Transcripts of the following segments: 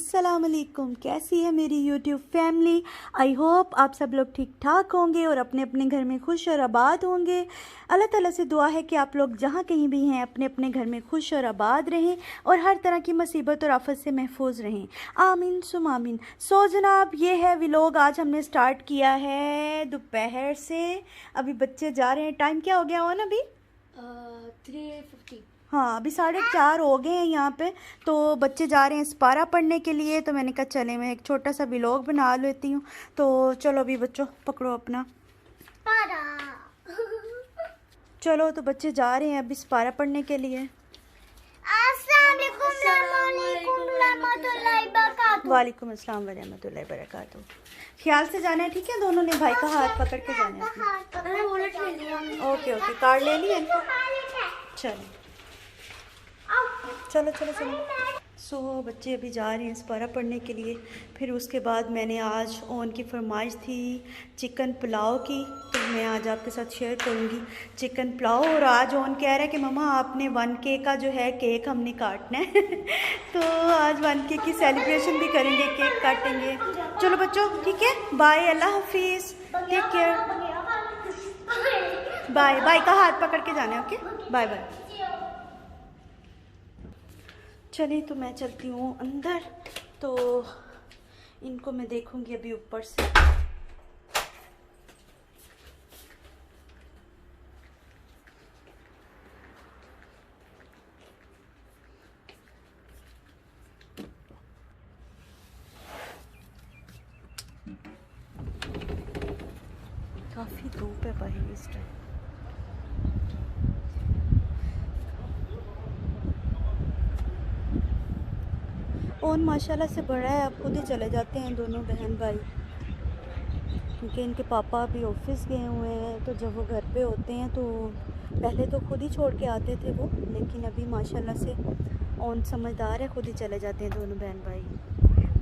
अस्सलाम वालेकुम। कैसी है मेरी यूट्यूब फैमिली? आई होप आप सब लोग ठीक ठाक होंगे और अपने अपने घर में खुश और आबाद होंगे। अल्लाह ताला से दुआ है कि आप लोग जहाँ कहीं भी हैं अपने अपने घर में खुश और आबाद रहें और हर तरह की मुसीबत और आफत से महफूज रहें। आमीन सुम आमीन। सो जनाब, ये है व्लॉग। आज हमने स्टार्ट किया है दोपहर से। अभी बच्चे जा रहे हैं। टाइम क्या हो गया हो ना अभी? 3:50। हाँ, अभी 4:30 हो गए हैं यहाँ पे। तो बच्चे जा रहे हैं सपारा पढ़ने के लिए। तो मैंने कहा चले मैं एक छोटा सा व्लॉग बना लेती हूँ। तो चलो अभी बच्चों पकड़ो अपना। चलो तो बच्चे जा रहे हैं अभी सपारा पढ़ने के लिए। वालेकुम अस्सलाम वरहमतुल्लाहि वबरकातुहू। ख्याल से जाना है, ठीक है? दोनों ने भाई का हाथ पकड़ के जाना है। ओके ओके, कार्ड ले लिया इनको। चलो चलो चलो चलो। सो बच्चे अभी जा रहे हैं सपारा पढ़ने के लिए। फिर उसके बाद मैंने आज ओन की फरमाइश थी चिकन पुलाव की, तो मैं आज आपके साथ शेयर करूंगी चिकन पुलाव। और आज ओन कह रहा है कि मम्मा आपने 1K का जो है केक हमने काटना है तो आज 1K की सेलिब्रेशन भी करेंगे, केक काटेंगे। चलो बच्चों ठीक है, बाय, अल्लाह हाफिज़, टेक केयर, बाय। बाय का हाथ पकड़ के जाना है, ओके? Bye bye. चलिए तो मैं चलती हूँ अंदर। तो इनको मैं देखूंगी अभी ऊपर से। काफ़ी धूप है बाहर इस टाइम। और माशाल्लाह से बड़ा है, अब खुद ही चले जाते हैं दोनों बहन भाई, क्योंकि इनके पापा अभी ऑफिस गए हुए हैं। तो जब वो घर पे होते हैं तो पहले तो खुद ही छोड़ के आते थे वो, लेकिन अभी माशाल्लाह से ओन समझदार है, खुद ही चले जाते हैं दोनों बहन भाई।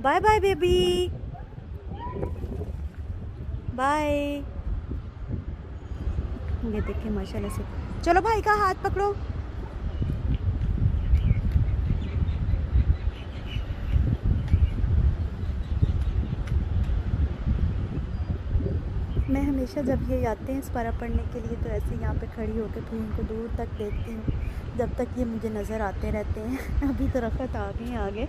Bye bye baby, bye. ये देखिए माशाल्लाह से। चलो भाई का हाथ पकड़ो। मैं हमेशा जब ये आते हैं सपारा पढ़ने के लिए तो ऐसे यहाँ पे खड़ी होकर फिर इनको दूर तक देखती हूँ, जब तक ये मुझे नज़र आते रहते हैं। अभी तो रखत आ गए हैं, आगे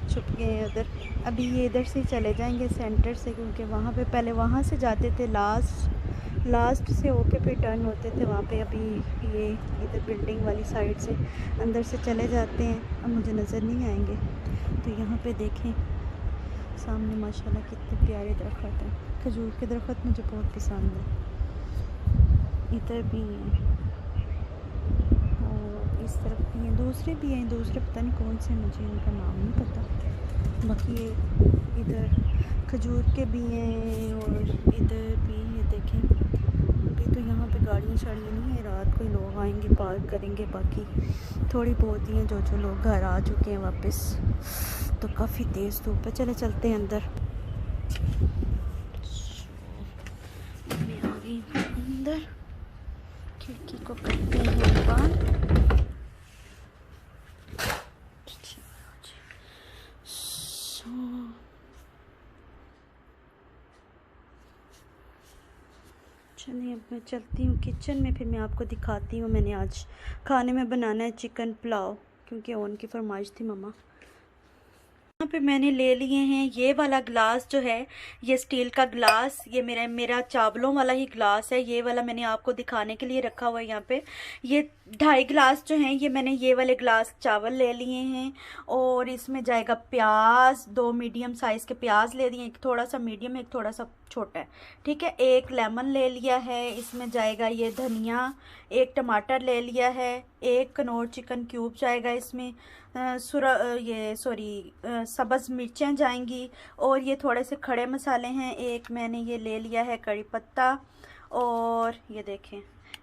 छुप गए हैं उधर। अभी ये इधर से चले जाएंगे सेंटर से, क्योंकि वहाँ पे पहले वहाँ से जाते थे, लास्ट से होके फिर टर्न होते थे वहाँ पे। अभी ये इधर बिल्डिंग वाली साइड से अंदर से चले जाते हैं, अब मुझे नज़र नहीं आएंगे। तो यहाँ पे देखें सामने माशाल्लाह कितने प्यारे दरख्त हैं। खजूर के दरख्त मुझे बहुत पसंद है। इधर भी हैं और इस तरफ भी हैं, दूसरे भी हैं, दूसरे पता नहीं कौन से, मुझे उनका नाम नहीं पता। बाकी ये इधर खजूर के भी हैं और इधर भी ये देखें। अभी तो यहाँ पे गाड़ियाँ शाड़ियाँ नहीं है, रात को ही लोग आएंगे पार्क करेंगे। बाकी थोड़ी बहुत ही हैं जो लोग घर आ चुके हैं वापस। तो काफ़ी तेज़ धूप है। चले चलते हैं अंदर। मैं आ गई अंदर, खिड़की को करते हैं बंद। चलिए अब मैं चलती हूँ किचन में, फिर मैं आपको दिखाती हूँ। मैंने आज खाने में बनाना है चिकन पुलाव, क्योंकि उनकी फरमाइश थी मम्मा। यहाँ पे मैंने ले लिए हैं ये वाला ग्लास जो है, ये स्टील का ग्लास। ये मेरा चावलों वाला ही ग्लास है। ये वाला मैंने आपको दिखाने के लिए रखा हुआ है यहाँ पे। ये 2.5 ग्लास जो हैं, ये मैंने ये वाले ग्लास चावल ले लिए हैं। और इसमें जाएगा प्याज, 2 मीडियम साइज़ के प्याज ले लिए, एक थोड़ा सा मीडियम, एक थोड़ा सा छोटा है, ठीक है। एक लेमन ले लिया है, इसमें जाएगा ये धनिया। एक टमाटर ले लिया है, एक कनौर चिकन क्यूब जाएगा इसमें। सब्ज़ मिर्चें जाएंगी। और ये थोड़े से खड़े मसाले हैं। एक मैंने ये ले लिया है कड़ी पत्ता। और ये देखें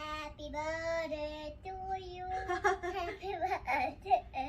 Happy birthday to you. Happy birthday.